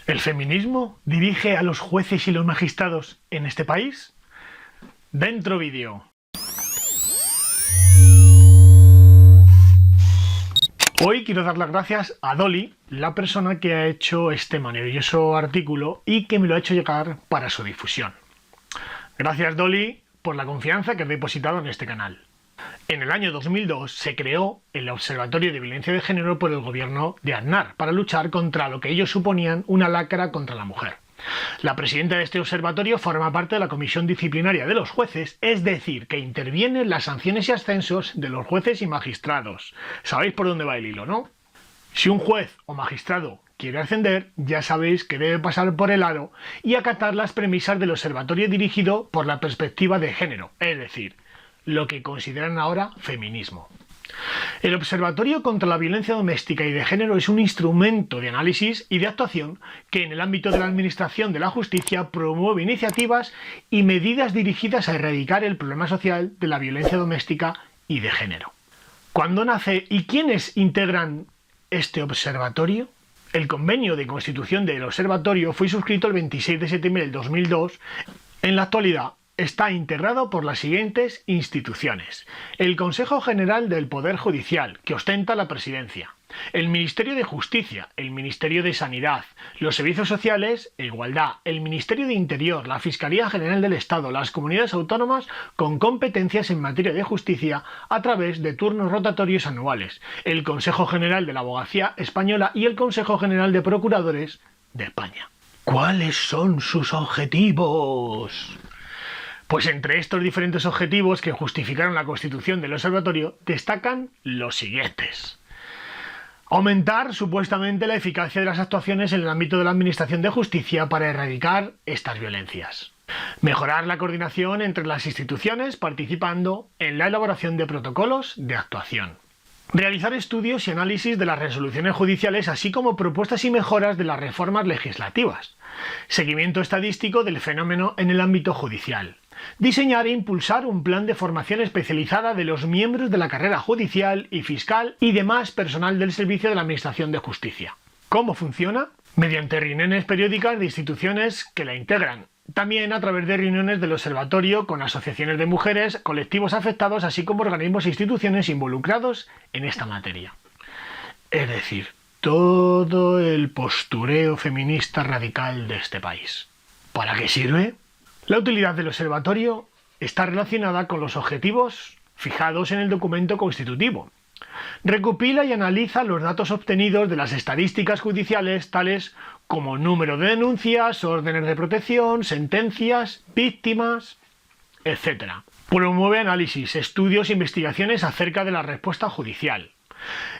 ¿El feminismo dirige a los jueces y los magistrados en este país? Dentro vídeo. Hoy quiero dar las gracias a Dolly, la persona que ha hecho este maravilloso artículo y que me lo ha hecho llegar para su difusión. Gracias, Dolly, por la confianza que has depositado en este canal. En el año 2002 se creó el Observatorio de Violencia de Género por el gobierno de Aznar para luchar contra lo que ellos suponían una lacra contra la mujer. La presidenta de este observatorio forma parte de la comisión disciplinaria de los jueces, es decir, que interviene en las sanciones y ascensos de los jueces y magistrados. ¿Sabéis por dónde va el hilo, no? Si un juez o magistrado quiere ascender, ya sabéis que debe pasar por el aro y acatar las premisas del observatorio dirigido por la perspectiva de género, es decir, lo que consideran ahora feminismo. El Observatorio contra la Violencia Doméstica y de Género es un instrumento de análisis y de actuación que en el ámbito de la Administración de la Justicia promueve iniciativas y medidas dirigidas a erradicar el problema social de la violencia doméstica y de género. ¿Cuándo nace y quiénes integran este observatorio? El convenio de constitución del observatorio fue suscrito el 26 de septiembre del 2002. En la actualidad está integrado por las siguientes instituciones: el Consejo General del Poder Judicial, que ostenta la presidencia, el Ministerio de Justicia, el Ministerio de Sanidad, los Servicios Sociales e Igualdad, el Ministerio de Interior, la Fiscalía General del Estado, las comunidades autónomas con competencias en materia de justicia a través de turnos rotatorios anuales, el Consejo General de la Abogacía Española y el Consejo General de Procuradores de España. ¿Cuáles son sus objetivos? Pues entre estos diferentes objetivos que justificaron la constitución del observatorio destacan los siguientes: aumentar supuestamente la eficacia de las actuaciones en el ámbito de la administración de justicia para erradicar estas violencias, mejorar la coordinación entre las instituciones participando en la elaboración de protocolos de actuación, realizar estudios y análisis de las resoluciones judiciales, así como propuestas y mejoras de las reformas legislativas, seguimiento estadístico del fenómeno en el ámbito judicial, diseñar e impulsar un plan de formación especializada de los miembros de la carrera judicial y fiscal y demás personal del servicio de la Administración de Justicia. ¿Cómo funciona? Mediante reuniones periódicas de instituciones que la integran. También a través de reuniones del observatorio con asociaciones de mujeres, colectivos afectados, así como organismos e instituciones involucrados en esta materia. Es decir, todo el postureo feminista radical de este país. ¿Para qué sirve? La utilidad del observatorio está relacionada con los objetivos fijados en el documento constitutivo. Recopila y analiza los datos obtenidos de las estadísticas judiciales, tales como número de denuncias, órdenes de protección, sentencias, víctimas, etc. Promueve análisis, estudios e investigaciones acerca de la respuesta judicial.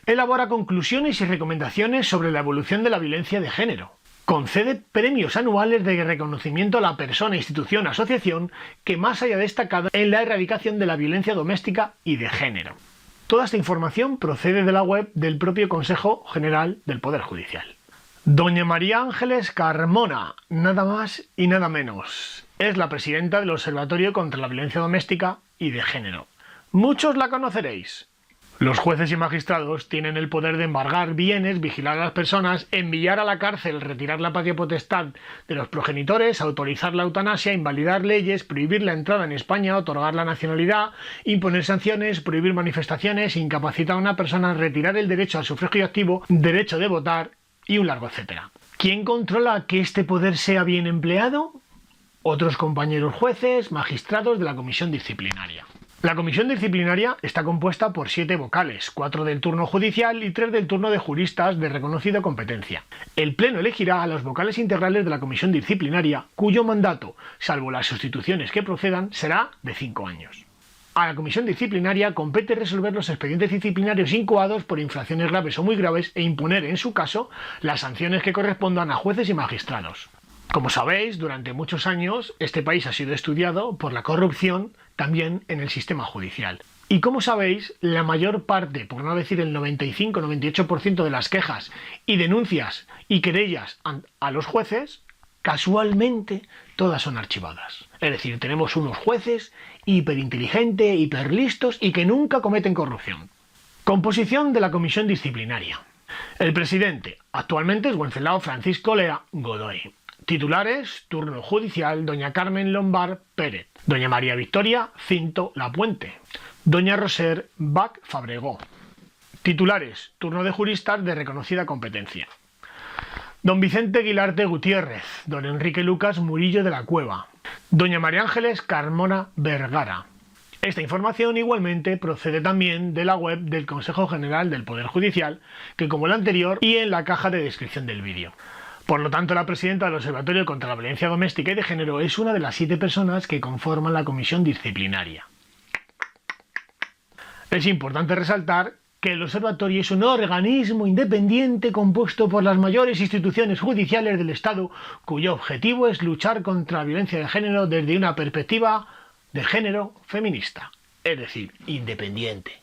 Elabora conclusiones y recomendaciones sobre la evolución de la violencia de género. Concede premios anuales de reconocimiento a la persona, institución, asociación que más haya destacado en la erradicación de la violencia doméstica y de género. Toda esta información procede de la web del propio Consejo General del Poder Judicial. Doña María Ángeles Carmona, nada más y nada menos, es la presidenta del Observatorio contra la Violencia Doméstica y de Género. Muchos la conoceréis. Los jueces y magistrados tienen el poder de embargar bienes, vigilar a las personas, enviar a la cárcel, retirar la patria potestad de los progenitores, autorizar la eutanasia, invalidar leyes, prohibir la entrada en España, otorgar la nacionalidad, imponer sanciones, prohibir manifestaciones, incapacitar a una persona, retirar el derecho al sufragio activo, derecho de votar y un largo etcétera. ¿Quién controla que este poder sea bien empleado? Otros compañeros jueces, magistrados de la comisión disciplinaria. La comisión disciplinaria está compuesta por 7 vocales, 4 del turno judicial y 3 del turno de juristas de reconocida competencia. El Pleno elegirá a los vocales integrales de la comisión disciplinaria, cuyo mandato, salvo las sustituciones que procedan, será de 5 años. A la comisión disciplinaria compete resolver los expedientes disciplinarios incoados por infracciones graves o muy graves e imponer, en su caso, las sanciones que correspondan a jueces y magistrados. Como sabéis, durante muchos años este país ha sido estudiado por la corrupción también en el sistema judicial. Y como sabéis, la mayor parte, por no decir el 95-98% de las quejas y denuncias y querellas a los jueces, casualmente todas son archivadas. Es decir, tenemos unos jueces hiperinteligentes, hiperlistos y que nunca cometen corrupción. Composición de la comisión disciplinaria. El presidente actualmente es Wenceslao Francisco Lea Godoy. Titulares: turno judicial, doña Carmen Lombard Pérez, doña María Victoria Cinto Lapuente, doña Roser Bach Fabregó. Titulares: turno de juristas de reconocida competencia. Don Vicente Guilarte Gutiérrez, don Enrique Lucas Murillo de la Cueva, doña María Ángeles Carmona Vergara. Esta información igualmente procede también de la web del Consejo General del Poder Judicial, que como la anterior, y en la caja de descripción del vídeo. Por lo tanto, la presidenta del Observatorio contra la Violencia Doméstica y de Género es una de las 7 personas que conforman la comisión disciplinaria. Es importante resaltar que el Observatorio es un organismo independiente compuesto por las mayores instituciones judiciales del Estado, cuyo objetivo es luchar contra la violencia de género desde una perspectiva de género feminista, es decir, independiente.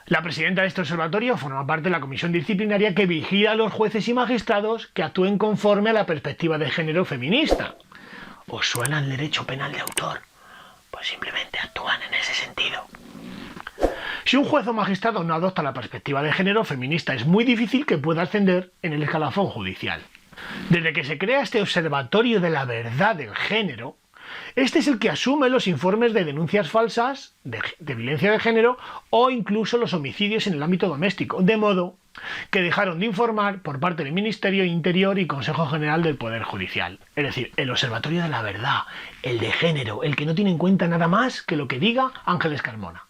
La presidenta de este observatorio forma parte de la comisión disciplinaria que vigila a los jueces y magistrados que actúen conforme a la perspectiva de género feminista. ¿Os suena el derecho penal de autor? Pues simplemente actúan en ese sentido. Si un juez o magistrado no adopta la perspectiva de género feminista, es muy difícil que pueda ascender en el escalafón judicial. Desde que se crea este Observatorio de la Verdad del Género, este es el que asume los informes de denuncias falsas de violencia de género o incluso los homicidios en el ámbito doméstico, de modo que dejaron de informar por parte del Ministerio Interior y Consejo General del Poder Judicial. Es decir, el Observatorio de la Verdad, el de género, el que no tiene en cuenta nada más que lo que diga Ángeles Carmona.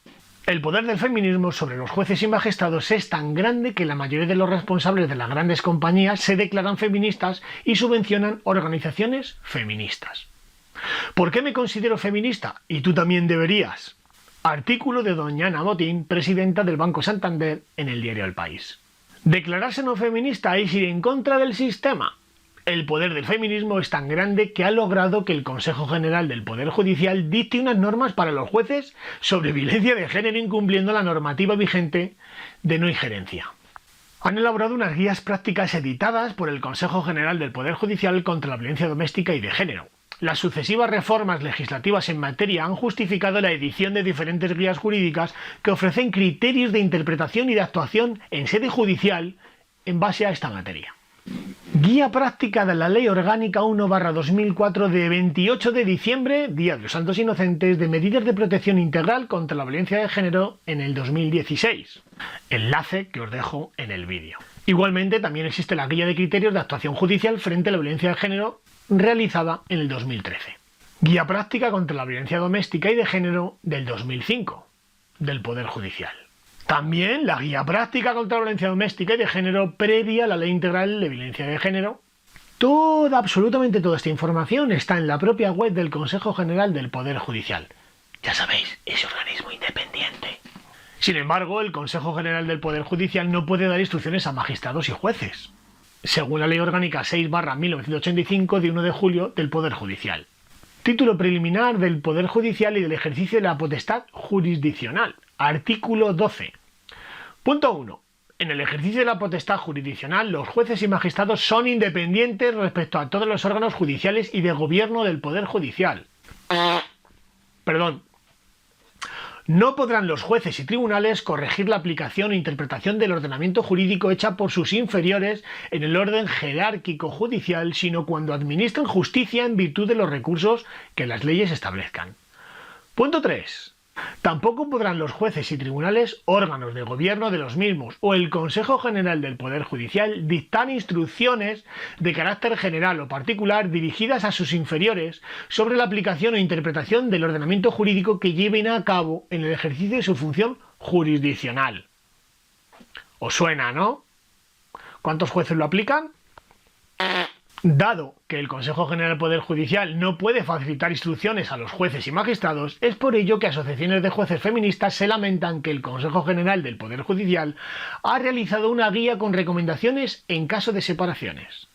El poder del feminismo sobre los jueces y magistrados es tan grande que la mayoría de los responsables de las grandes compañías se declaran feministas y subvencionan organizaciones feministas. ¿Por qué me considero feminista? Y tú también deberías. Artículo de doña Ana Botín, presidenta del Banco Santander, en el diario El País. Declararse no feminista es ir en contra del sistema. El poder del feminismo es tan grande que ha logrado que el Consejo General del Poder Judicial dicte unas normas para los jueces sobre violencia de género incumpliendo la normativa vigente de no injerencia. Han elaborado unas guías prácticas editadas por el Consejo General del Poder Judicial contra la violencia doméstica y de género. Las sucesivas reformas legislativas en materia han justificado la edición de diferentes guías jurídicas que ofrecen criterios de interpretación y de actuación en sede judicial en base a esta materia. Guía práctica de la Ley Orgánica 1/2004 de 28 de diciembre, Día de los Santos Inocentes, de medidas de protección integral contra la violencia de género en el 2016. Enlace que os dejo en el vídeo. Igualmente también existe la Guía de Criterios de Actuación Judicial frente a la violencia de género realizada en el 2013. Guía práctica contra la violencia doméstica y de género del 2005, del Poder Judicial. También la guía práctica contra la violencia doméstica y de género previa a la Ley Integral de Violencia de Género. Absolutamente toda esta información está en la propia web del Consejo General del Poder Judicial. Ya sabéis, ese organismo independiente. Sin embargo, el Consejo General del Poder Judicial no puede dar instrucciones a magistrados y jueces, según la Ley Orgánica 6/1985 de 1 de julio del Poder Judicial. Título preliminar del Poder Judicial y del ejercicio de la potestad jurisdiccional. Artículo 12. Punto 1. En el ejercicio de la potestad jurisdiccional, los jueces y magistrados son independientes respecto a todos los órganos judiciales y de gobierno del Poder Judicial. No podrán los jueces y tribunales corregir la aplicación e interpretación del ordenamiento jurídico hecha por sus inferiores en el orden jerárquico judicial, sino cuando administren justicia en virtud de los recursos que las leyes establezcan. Punto 3. Tampoco podrán los jueces y tribunales, órganos de gobierno de los mismos o el Consejo General del Poder Judicial dictar instrucciones de carácter general o particular dirigidas a sus inferiores sobre la aplicación o interpretación del ordenamiento jurídico que lleven a cabo en el ejercicio de su función jurisdiccional. ¿Os suena, no? ¿Cuántos jueces lo aplican? Dado que el Consejo General del Poder Judicial no puede facilitar instrucciones a los jueces y magistrados, es por ello que asociaciones de jueces feministas se lamentan que el Consejo General del Poder Judicial ha realizado una guía con recomendaciones en caso de separaciones.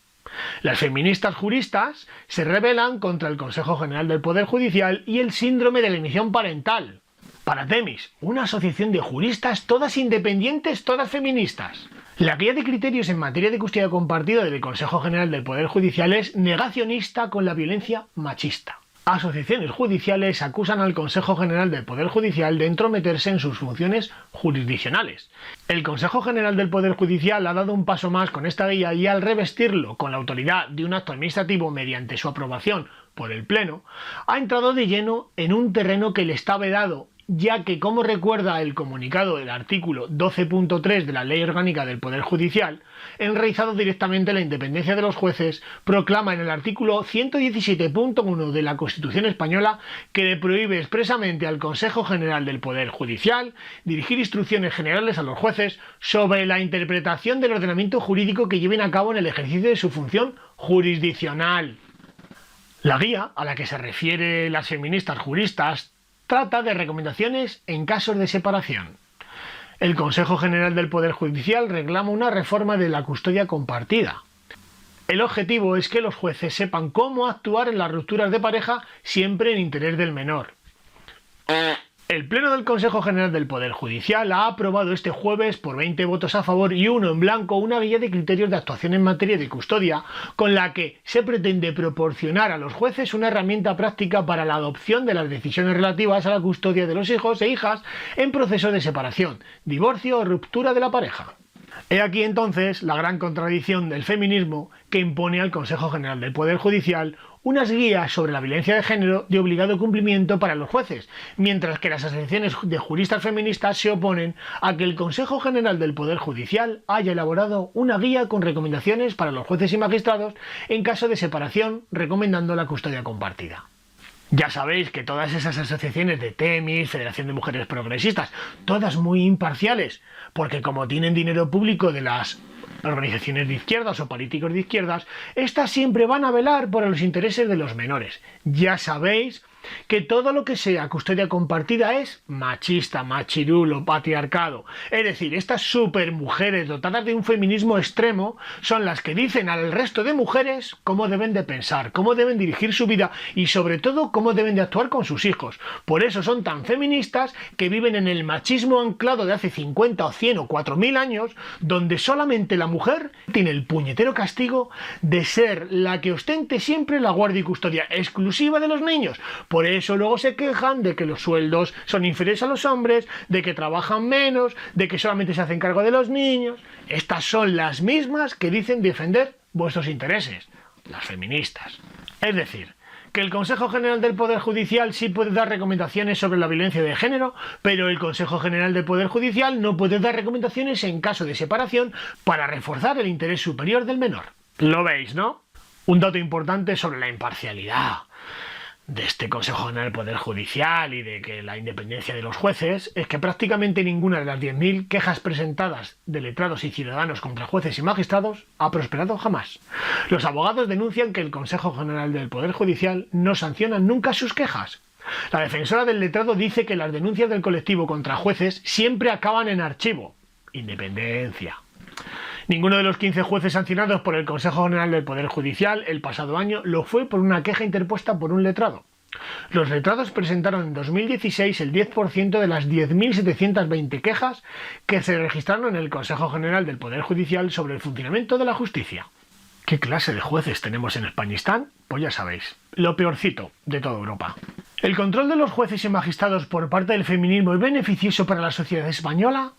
Las feministas juristas se rebelan contra el Consejo General del Poder Judicial y el síndrome de alienación parental. Para Temis, una asociación de juristas todas independientes, todas feministas. La guía de criterios en materia de custodia compartida del Consejo General del Poder Judicial es negacionista con la violencia machista. asociaciones judiciales acusan al Consejo General del Poder Judicial de entrometerse en sus funciones jurisdiccionales. El Consejo General del Poder Judicial ha dado un paso más con esta guía y al revestirlo con la autoridad de un acto administrativo mediante su aprobación por el Pleno, ha entrado de lleno en un terreno que le está vedado, ya que, como recuerda el comunicado del artículo 12.3 de la Ley Orgánica del Poder Judicial, enraizado directamente la independencia de los jueces, proclama en el artículo 117.1 de la Constitución Española que le prohíbe expresamente al Consejo General del Poder Judicial dirigir instrucciones generales a los jueces sobre la interpretación del ordenamiento jurídico que lleven a cabo en el ejercicio de su función jurisdiccional. La guía, a la que se refieren las feministas juristas, trata de recomendaciones en casos de separación. El Consejo General del Poder Judicial reclama una reforma de la custodia compartida. El objetivo es que los jueces sepan cómo actuar en las rupturas de pareja siempre en interés del menor. El Pleno del Consejo General del Poder Judicial ha aprobado este jueves por 20 votos a favor y 1 en blanco una guía de criterios de actuación en materia de custodia con la que se pretende proporcionar a los jueces una herramienta práctica para la adopción de las decisiones relativas a la custodia de los hijos e hijas en proceso de separación, divorcio o ruptura de la pareja. He aquí entonces la gran contradicción del feminismo que impone al Consejo General del Poder Judicial unas guías sobre la violencia de género de obligado cumplimiento para los jueces, mientras que las asociaciones de juristas feministas se oponen a que el Consejo General del Poder Judicial haya elaborado una guía con recomendaciones para los jueces y magistrados en caso de separación, recomendando la custodia compartida. Ya sabéis que todas esas asociaciones de Temis, Federación de Mujeres Progresistas, todas muy imparciales, porque como tienen dinero público de las organizaciones de izquierdas o políticos de izquierdas, estas siempre van a velar por los intereses de los menores. Ya sabéis que todo lo que sea custodia compartida es machista, machirulo, patriarcado. Es decir, estas supermujeres dotadas de un feminismo extremo son las que dicen al resto de mujeres cómo deben de pensar, cómo deben dirigir su vida y sobre todo cómo deben de actuar con sus hijos. Por eso son tan feministas que viven en el machismo anclado de hace 50 o 100 o 4000 años, donde solamente la mujer tiene el puñetero castigo de ser la que ostente siempre la guardia y custodia exclusiva de los niños. Por eso luego se quejan de que los sueldos son inferiores a los hombres, de que trabajan menos, de que solamente se hacen cargo de los niños. Estas son las mismas que dicen defender vuestros intereses, las feministas. Es decir, que el Consejo General del Poder Judicial sí puede dar recomendaciones sobre la violencia de género, pero el Consejo General del Poder Judicial no puede dar recomendaciones en caso de separación para reforzar el interés superior del menor. ¿Lo veis, no? Un dato importante sobre la imparcialidad de este Consejo General del Poder Judicial y de que la independencia de los jueces es que prácticamente ninguna de las 10.000 quejas presentadas de letrados y ciudadanos contra jueces y magistrados ha prosperado jamás. Los abogados denuncian que el Consejo General del Poder Judicial no sanciona nunca sus quejas. La defensora del letrado dice que las denuncias del colectivo contra jueces siempre acaban en archivo. Independencia. Ninguno de los 15 jueces sancionados por el Consejo General del Poder Judicial el pasado año lo fue por una queja interpuesta por un letrado. Los letrados presentaron en 2016 el 10% de las 10.720 quejas que se registraron en el Consejo General del Poder Judicial sobre el funcionamiento de la justicia. ¿Qué clase de jueces tenemos en Españistán? Pues ya sabéis, lo peorcito de toda Europa. ¿El control de los jueces y magistrados por parte del feminismo es beneficioso para la sociedad española?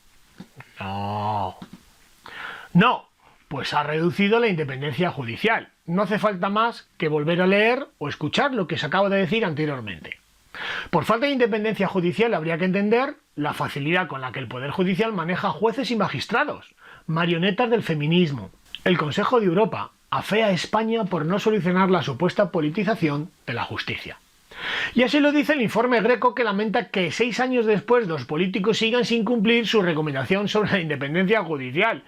No, pues ha reducido la independencia judicial. No hace falta más que volver a leer o escuchar lo que os acabo de decir anteriormente. Por falta de independencia judicial habría que entender la facilidad con la que el Poder Judicial maneja jueces y magistrados, marionetas del feminismo. El Consejo de Europa afea a España por no solucionar la supuesta politización de la justicia. Y así lo dice el informe Greco, que lamenta que 6 años después los políticos sigan sin cumplir su recomendación sobre la independencia judicial.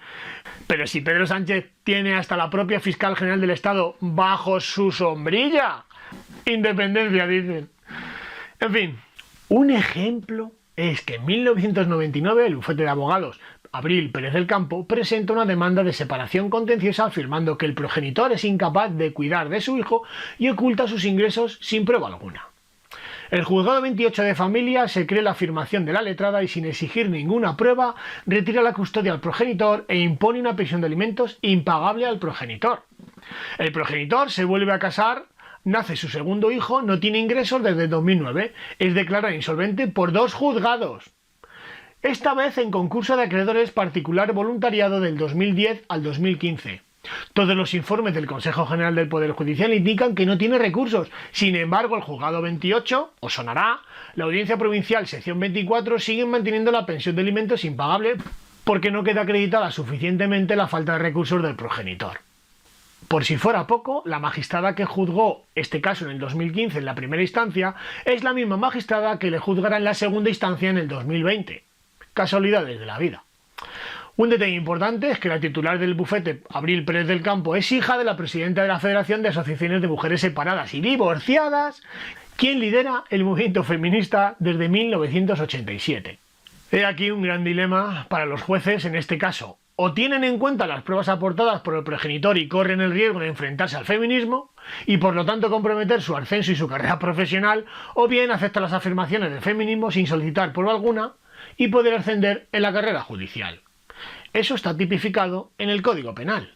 Pero si Pedro Sánchez tiene hasta la propia fiscal general del Estado bajo su sombrilla. Independencia, dicen. En fin, un ejemplo es que en 1999 el bufete de abogados Abril Pérez del Campo presenta una demanda de separación contenciosa afirmando que el progenitor es incapaz de cuidar de su hijo y oculta sus ingresos sin prueba alguna. El juzgado 28 de familia se cree la afirmación de la letrada y sin exigir ninguna prueba retira la custodia al progenitor e impone una pensión de alimentos impagable al progenitor. El progenitor se vuelve a casar nace su segundo hijo, no tiene ingresos desde 2009, es declarada insolvente por 2 juzgados. Esta vez en concurso de acreedores particular voluntariado del 2010 al 2015. Todos los informes del Consejo General del Poder Judicial indican que no tiene recursos. Sin embargo, el juzgado 28, os sonará, la Audiencia Provincial sección 24 siguen manteniendo la pensión de alimentos impagable porque no queda acreditada suficientemente la falta de recursos del progenitor. Por si fuera poco, la magistrada que juzgó este caso en el 2015 en la primera instancia es la misma magistrada que le juzgará en la segunda instancia en el 2020. Casualidades de la vida. Un detalle importante es que la titular del bufete, Abril Pérez del Campo, es hija de la presidenta de la Federación de Asociaciones de Mujeres Separadas y Divorciadas, quien lidera el movimiento feminista desde 1987. He aquí un gran dilema para los jueces en este caso. O tienen en cuenta las pruebas aportadas por el progenitor y corren el riesgo de enfrentarse al feminismo y por lo tanto comprometer su ascenso y su carrera profesional, o bien aceptan las afirmaciones del feminismo sin solicitar prueba alguna y poder ascender en la carrera judicial. Eso está tipificado en el Código Penal.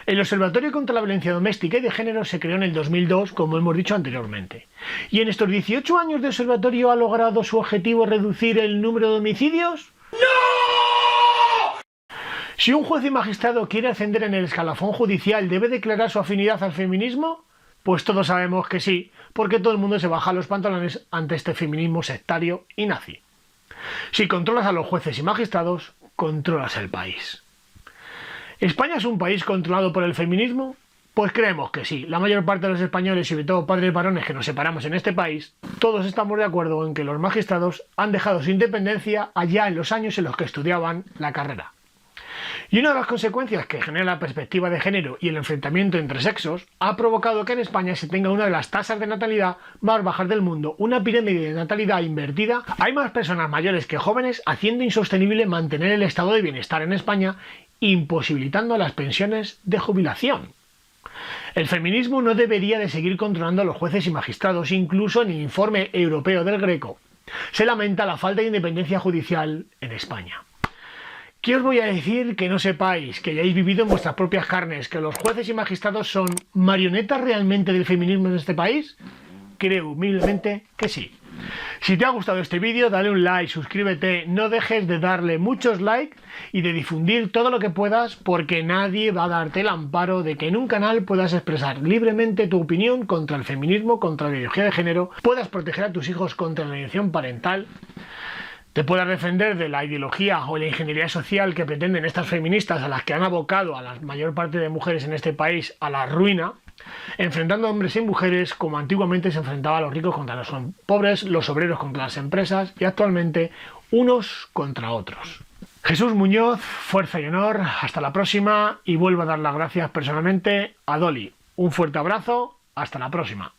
El Observatorio contra la Violencia Doméstica y de Género se creó en el 2002, como hemos dicho anteriormente. Y en estos 18 años de observatorio ha logrado su objetivo: reducir el número de homicidios. ¡No! Si un juez y magistrado quiere ascender en el escalafón judicial, ¿debe declarar su afinidad al feminismo? Pues todos sabemos que sí, porque todo el mundo se baja los pantalones ante este feminismo sectario y nazi. Si controlas a los jueces y magistrados, controlas el país. ¿España es un país controlado por el feminismo? Pues creemos que sí. La mayor parte de los españoles, y sobre todo padres varones que nos separamos en este país, todos estamos de acuerdo en que los magistrados han dejado su independencia allá en los años en los que estudiaban la carrera. Y una de las consecuencias que genera la perspectiva de género y el enfrentamiento entre sexos ha provocado que en España se tenga una de las tasas de natalidad más bajas del mundo, una pirámide de natalidad invertida. Hay más personas mayores que jóvenes, haciendo insostenible mantener el estado de bienestar en España, imposibilitando las pensiones de jubilación. El feminismo no debería de seguir controlando a los jueces y magistrados. Incluso en el informe europeo del Greco se lamenta la falta de independencia judicial en España. ¿Qué os voy a decir que no sepáis, que hayáis vivido en vuestras propias carnes, que los jueces y magistrados son marionetas realmente del feminismo en este país? Creo humildemente que sí. Si te ha gustado este vídeo, dale un like, suscríbete, no dejes de darle muchos likes y de difundir todo lo que puedas, porque nadie va a darte el amparo de que en un canal puedas expresar libremente tu opinión contra el feminismo, contra la ideología de género, puedas proteger a tus hijos contra la alienación parental, te puedas defender de la ideología o la ingeniería social que pretenden estas feministas, a las que han abocado a la mayor parte de mujeres en este país a la ruina, enfrentando a hombres y mujeres como antiguamente se enfrentaba a los ricos contra los pobres, los obreros contra las empresas y actualmente unos contra otros. Jesús Muñoz, fuerza y honor, hasta la próxima, y vuelvo a dar las gracias personalmente a Dolly. Un fuerte abrazo, hasta la próxima.